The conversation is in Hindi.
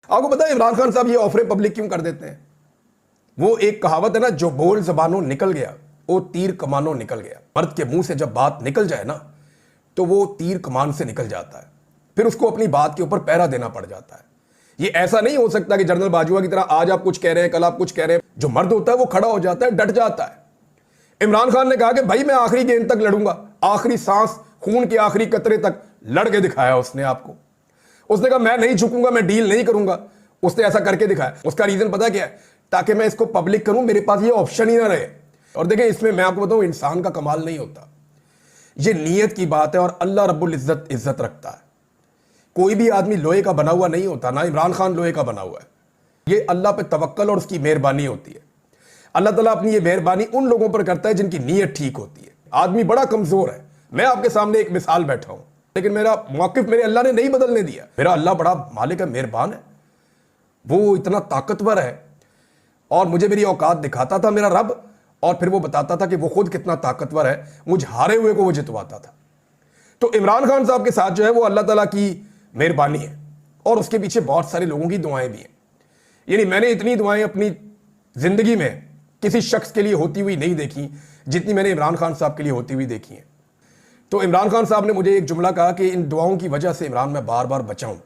आपको पता है इमरान खान साहब ये ऑफरें पब्लिक क्यों कर देते हैं? वो एक कहावत है ना, जो बोल जबानों निकल गया वो तीर कमानों निकल गया। मर्द के मुंह से जब बात निकल जाए ना तो वो तीर कमान से निकल जाता है, फिर उसको अपनी बात के ऊपर पहरा देना पड़ जाता है। ये ऐसा नहीं हो सकता कि जनरल बाजवा की तरह आज आप कुछ कह रहे हैं कल आप कुछ कह रहे हैं। जो मर्द होता है वो खड़ा हो जाता है, डट जाता है। इमरान खान ने कहा कि भाई मैं आखिरी गेंद तक लड़ूंगा, आखिरी सांस, खून के आखिरी कतरे तक लड़ के दिखाया उसने आपको। उसने कहा मैं नहीं झुकूंगा, मैं डील नहीं करूंगा। उसने ऐसा करके दिखाया। उसका रीजन पता क्या है? ताकि मैं इसको पब्लिक करूं, मेरे पास ये ऑप्शन ही ना रहे। और देखें, इसमें मैं आपको बताऊं, इंसान का कमाल नहीं होता, ये नीयत की बात है। और अल्लाह रब्बुल इज्जत इज्जत रखता है। कोई भी आदमी लोहे का बना हुआ नहीं होता, ना इमरान खान लोहे का बना हुआ है। ये अल्लाह पे तवक्कल और उसकी मेहरबानी होती है। अल्लाह ताला अपनी ये मेहरबानी उन लोगों पर करता है जिनकी नीयत ठीक होती है। आदमी बड़ा कमजोर है, मैं आपके सामने एक मिसाल बैठा हूं, लेकिन मेरा मौकिफ मेरे अल्लाह ने नहीं बदलने दिया। मेरा अल्लाह बड़ा मालिक है, मेहरबान है, वो इतना ताकतवर है। और मुझे मेरी औकात दिखाता था मेरा रब, और फिर वो बताता था कि वो खुद कितना ताकतवर है, मुझ हारे हुए को वो जितवाता था। तो इमरान खान साहब के साथ जो है वो अल्लाह ताला की मेहरबानी है, और उसके पीछे बहुत सारे लोगों की दुआएं भी हैं। यानी मैंने इतनी दुआएं अपनी जिंदगी में किसी शख्स के लिए होती हुई नहीं देखी जितनी मैंने इमरान खान साहब के लिए होती हुई देखी है। तो इमरान खान साहब ने मुझे एक जुमला कहा कि इन दुआओं की वजह से इमरान मैं बार बार बचा हूं।